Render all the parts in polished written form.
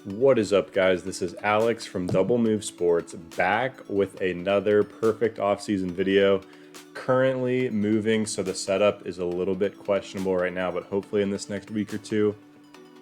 What is up, guys? This is Alex from Double Move Sports back with another perfect offseason video. Currently moving, so the setup is a little bit questionable right now, but hopefully in this next week or two,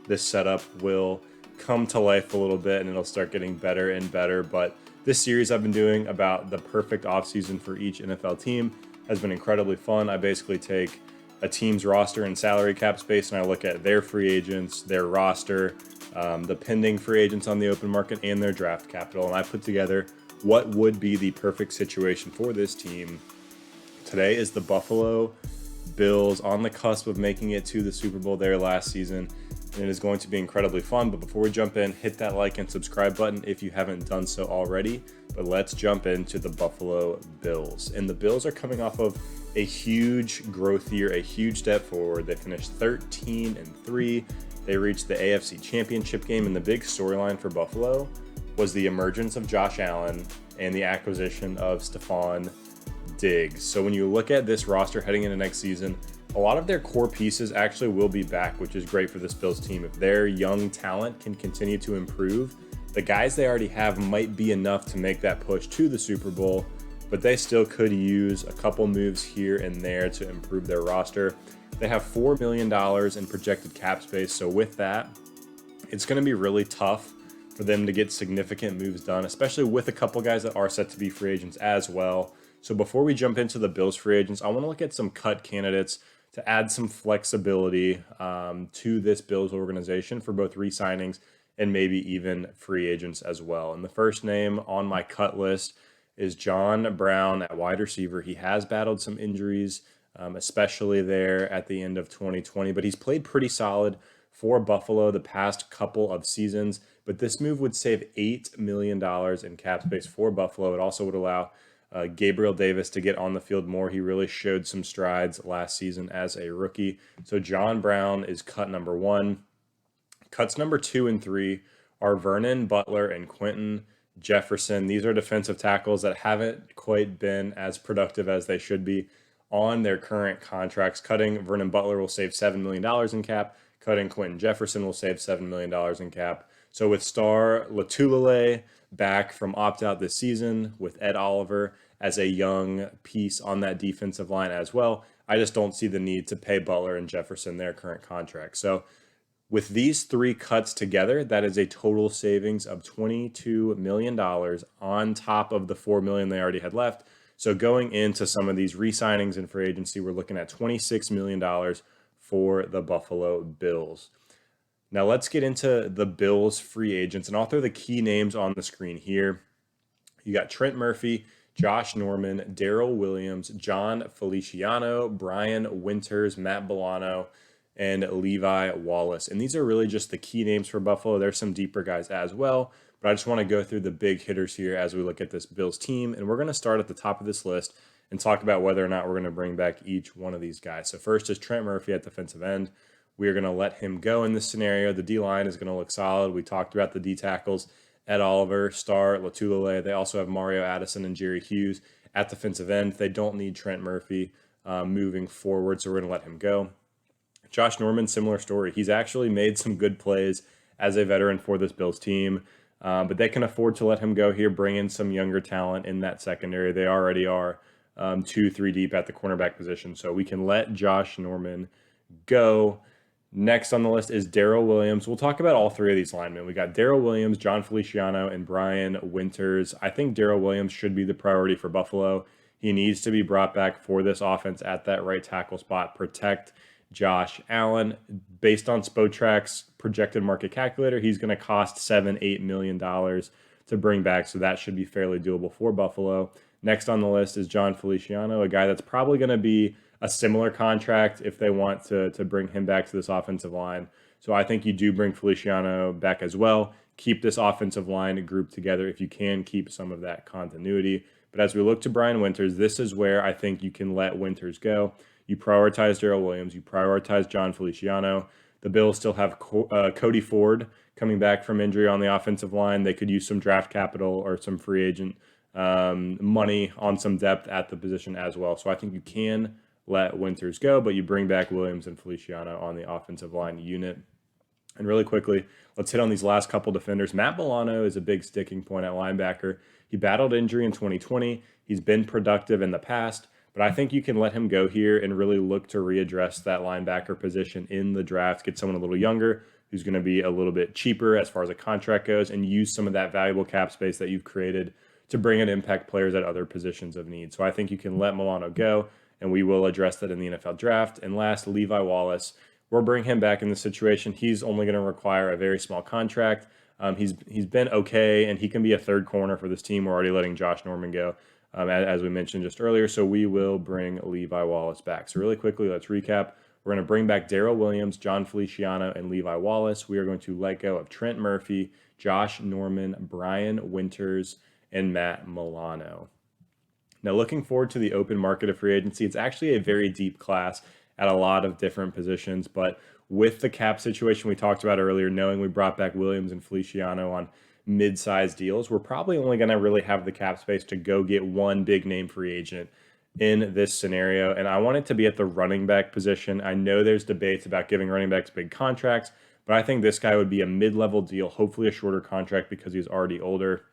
this setup will come to life a little bit and it'll start getting better and better. But this series I've been doing about the perfect offseason for each NFL team has been incredibly fun. I basically take a team's roster and salary cap space and I look at their free agents, their roster, the pending free agents on the open market, and their draft capital. And I put together what would be the perfect situation for this team. Today is the Buffalo Bills on the cusp of making it to the Super Bowl there last season. And it is going to be incredibly fun. But before we jump in, hit that like and subscribe button if you haven't done so already. But let's jump into the Buffalo Bills. And the Bills are coming off of a huge growth year, a huge step forward. They finished 13-3. They reached the AFC Championship game, and the big storyline for Buffalo was the emergence of Josh Allen and the acquisition of Stephon Diggs. So when you look at this roster heading into next season, a lot of their core pieces actually will be back, which is great for this Bills team. If their young talent can continue to improve, the guys they already have might be enough to make that push to the Super Bowl, but they still could use a couple moves here and there to improve their roster. They have $4 million in projected cap space, so with that, it's going to be really tough for them to get significant moves done, especially with a couple guys that are set to be free agents as well. So before we jump into the Bills free agents, I want to look at some cut candidates to add some flexibility to this Bills organization for both re-signings and maybe even free agents as well. And the first name on my cut list is John Brown at wide receiver. He has battled some injuries, especially there at the end of 2020, but he's played pretty solid for Buffalo the past couple of seasons. But this move would save $8 million in cap space for Buffalo. It also would allow Gabriel Davis to get on the field more. He really showed some strides last season as a rookie. So John Brown is cut number one. Cuts number 2 and 3 are Vernon Butler and Quentin Jefferson. These are defensive tackles that haven't quite been as productive as they should be on their current contracts. Cutting Vernon Butler will save $7 million in cap. Cutting Quentin Jefferson will save $7 million in cap. So with Star Latulele back from opt-out this season, with Ed Oliver as a young piece on that defensive line as well, I just don't see the need to pay Butler and Jefferson their current contracts. So with these three cuts together, that is a total savings of $22 million on top of the $4 million they already had left. So going into some of these re-signings and free agency, we're looking at $26 million for the Buffalo Bills. Now let's get into the Bills free agents, and I'll throw the key names on the screen here. You got Trent Murphy, Josh Norman, Darrell Williams, John Feliciano, Brian Winters, Matt Bolano, and Levi Wallace. And these are really just the key names for Buffalo. There's some deeper guys as well, but I just want to go through the big hitters here as we look at this Bills team. And we're going to start at the top of this list and talk about whether or not we're going to bring back each one of these guys. So first is Trent Murphy at defensive end. We are going to let him go in this scenario. The D-line is going to look solid. We talked about the D tackles, Ed Oliver, Star Latulele. They also have Mario Addison and Jerry Hughes at defensive end. They don't need Trent Murphy moving forward, so we're going to let him go. Josh Norman, similar story. He's actually made some good plays as a veteran for this Bills team, but they can afford to let him go here, bring in some younger talent in that secondary. They already are 2-3 deep at the cornerback position, so we can let Josh Norman go. Next on the list is Darrell Williams. We'll talk about all three of these linemen. We got Darrell Williams, John Feliciano, and Brian Winters. I think Darrell Williams should be the priority for Buffalo. He needs to be brought back for this offense at that right tackle spot, protect Josh Allen. Based on Spotrac's projected market calculator, he's going to cost $7-8 million to bring back, so that should be fairly doable for Buffalo. Next on the list is John Feliciano, a guy that's probably going to be a similar contract if they want to bring him back to this offensive line. So I think you do bring Feliciano back as well. Keep this offensive line group together if you can keep some of that continuity. But as we look to Brian Winters, this is where I think you can let Winters go. You prioritize Darrell Williams. You prioritize John Feliciano. The Bills still have Cody Ford coming back from injury on the offensive line. They could use some draft capital or some free agent money on some depth at the position as well. So I think you can let Winters go, but you bring back Williams and Feliciano on the offensive line unit. And really quickly, let's hit on these last couple defenders. Matt Milano is a big sticking point at linebacker. He battled injury in 2020. He's been productive in the past, but I think you can let him go here and really look to readdress that linebacker position in the draft, get someone a little younger who's going to be a little bit cheaper as far as a contract goes, and use some of that valuable cap space that you've created to bring in impact players at other positions of need. So I think you can let Milano go, and we will address that in the NFL draft. And last, Levi Wallace. We'll bring him back in the situation. He's only going to require a very small contract. He's been okay, and he can be a third corner for this team. We're already letting Josh Norman go, as we mentioned just earlier. So we will bring Levi Wallace back. So really quickly, let's recap. We're going to bring back Darrell Williams, John Feliciano, and Levi Wallace. We are going to let go of Trent Murphy, Josh Norman, Brian Winters, and Matt Milano. Now, looking forward to the open market of free agency, it's actually a very deep class at a lot of different positions, but with the cap situation we talked about earlier, knowing we brought back Williams and Feliciano on mid-sized deals, we're probably only going to really have the cap space to go get one big name free agent in this scenario. And I want it to be at the running back position. I know there's debates about giving running backs big contracts, but I think this guy would be a mid-level deal, hopefully a shorter contract because he's already older.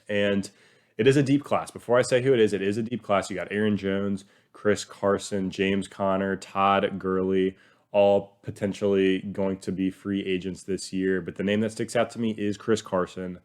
And it is a deep class. Before I say who it is a deep class. You got Aaron Jones, Chris Carson, James Conner, Todd Gurley, all potentially going to be free agents this year. But the name that sticks out to me is Chris Carson.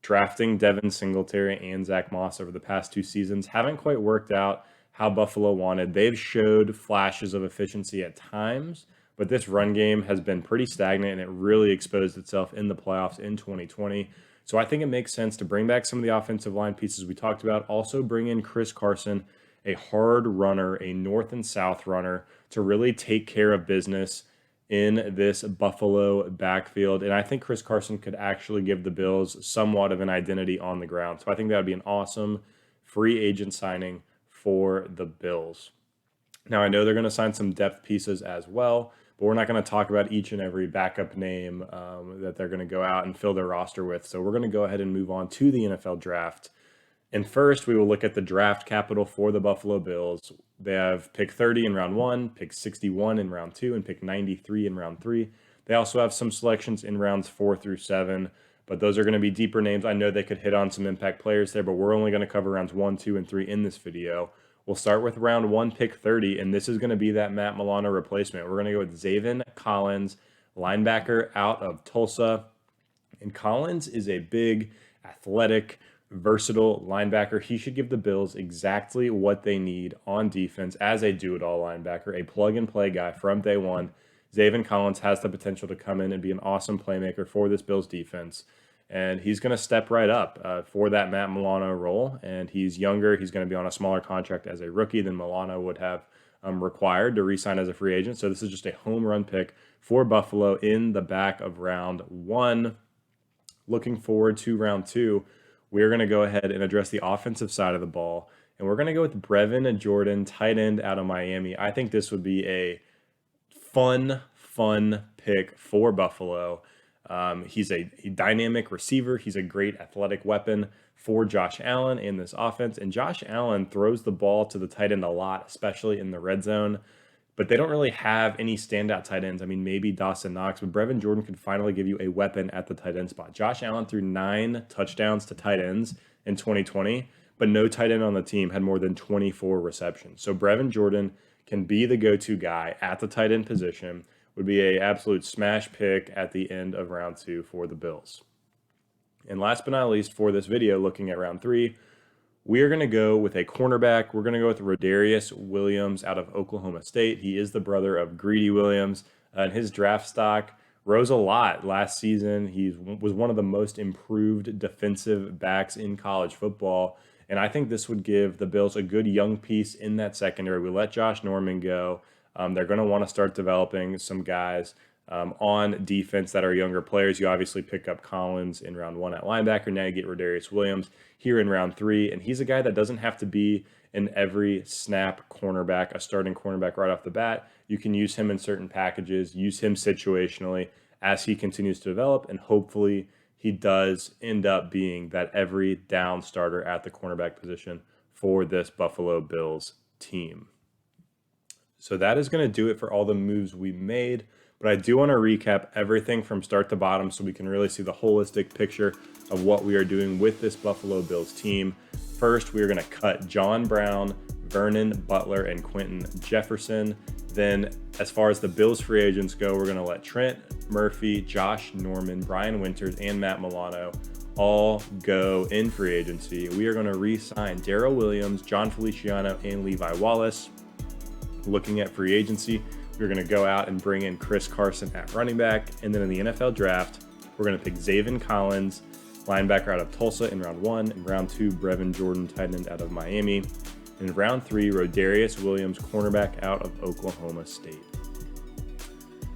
Drafting Devin Singletary and Zach Moss over the past 2 seasons haven't quite worked out how Buffalo wanted. They've showed flashes of efficiency at times, but this run game has been pretty stagnant, and it really exposed itself in the playoffs in 2020. So I think it makes sense to bring back some of the offensive line pieces we talked about. Also bring in Chris Carson, a hard runner, a north and south runner, to really take care of business in this Buffalo backfield. And I think Chris Carson could actually give the Bills somewhat of an identity on the ground. So I think that would be an awesome free agent signing for the Bills. Now, I know they're going to sign some depth pieces as well, but we're not going to talk about each and every backup name that they're going to go out and fill their roster with. So we're going to go ahead and move on to the NFL draft. And first, we will look at the draft capital for the Buffalo Bills. They have pick 30 in round 1, pick 61 in round 2, and pick 93 in round 3. They also have some selections in rounds 4 through 7, but those are going to be deeper names. I know they could hit on some impact players there, but we're only going to cover rounds 1, 2, and 3 in this video. We'll start with round 1, pick 30, and this is going to be that Matt Milano replacement. We're going to go with Zaven Collins, linebacker out of Tulsa. And Collins is a big, athletic, versatile linebacker. He should give the Bills exactly what they need on defense as a do-it-all linebacker, a plug-and-play guy from day one. Zaven Collins has the potential to come in and be an awesome playmaker for this Bills defense. And he's going to step right up for that Matt Milano role. And he's younger. He's going to be on a smaller contract as a rookie than Milano would have required to re-sign as a free agent. So this is just a home run pick for Buffalo in the back of round 1. Looking forward to round 2, we're going to go ahead and address the offensive side of the ball. And we're going to go with Brevin Jordan, tight end out of Miami. I think this would be a fun pick for Buffalo. He's a dynamic receiver. He's a great athletic weapon for Josh Allen in this offense. And Josh Allen throws the ball to the tight end a lot, especially in the red zone. But they don't really have any standout tight ends. I mean, maybe Dawson Knox, but Brevin Jordan could finally give you a weapon at the tight end spot. Josh Allen threw 9 touchdowns to tight ends in 2020, but no tight end on the team had more than 24 receptions. So Brevin Jordan can be the go-to guy at the tight end position. Would be an absolute smash pick at the end of round 2 for the Bills. And last but not least for this video, looking at round 3, we are going to go with a cornerback. We're going to go with Rodarius Williams out of Oklahoma State. He is the brother of Greedy Williams, and his draft stock rose a lot last season. He was one of the most improved defensive backs in college football, and I think this would give the Bills a good young piece in that secondary. We let Josh Norman go. They're going to want to start developing some guys on defense that are younger players. You obviously pick up Collins in round 1 at linebacker. Now you get Rodarius Williams here in round 3. And he's a guy that doesn't have to be an every snap cornerback, a starting cornerback right off the bat. You can use him in certain packages, use him situationally as he continues to develop. And hopefully he does end up being that every down starter at the cornerback position for this Buffalo Bills team. So that is going to do it for all the moves we made. But I do want to recap everything from start to bottom so we can really see the holistic picture of what we are doing with this Buffalo Bills team. First, we are going to cut John Brown, Vernon Butler, and Quentin Jefferson. Then, as far as the Bills free agents go, we're going to let Trent Murphy, Josh Norman, Brian Winters, and Matt Milano all go in free agency. We are going to re-sign Darrell Williams, John Feliciano, and Levi Wallace. Looking at free agency, we're going to go out and bring in Chris Carson at running back. And then in the NFL draft, we're going to pick Zaven Collins, linebacker out of Tulsa in round 1. In round 2, Brevin Jordan, tight end out of Miami. And in round 3, Rodarius Williams, cornerback out of Oklahoma State.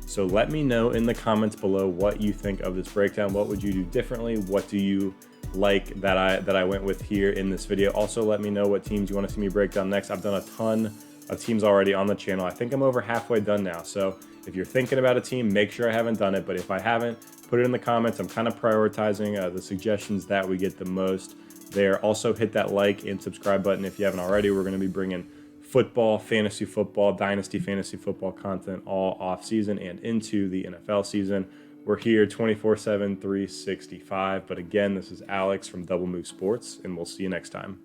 So let me know in the comments below what you think of this breakdown. What would you do differently? What do you like that I went with here in this video? Also, let me know what teams you want to see me break down next. I've done a ton of teams already on the channel. I think I'm over halfway done now. So if you're thinking about a team, make sure I haven't done it. But if I haven't, put it in the comments. I'm kind of prioritizing the suggestions that we get the most there. Also hit that like and subscribe button if you haven't already. We're going to be bringing football, fantasy football, dynasty fantasy football content all off season and into the NFL season. We're here 24/7, 365. But again, this is Alex from Double Move Sports, and we'll see you next time.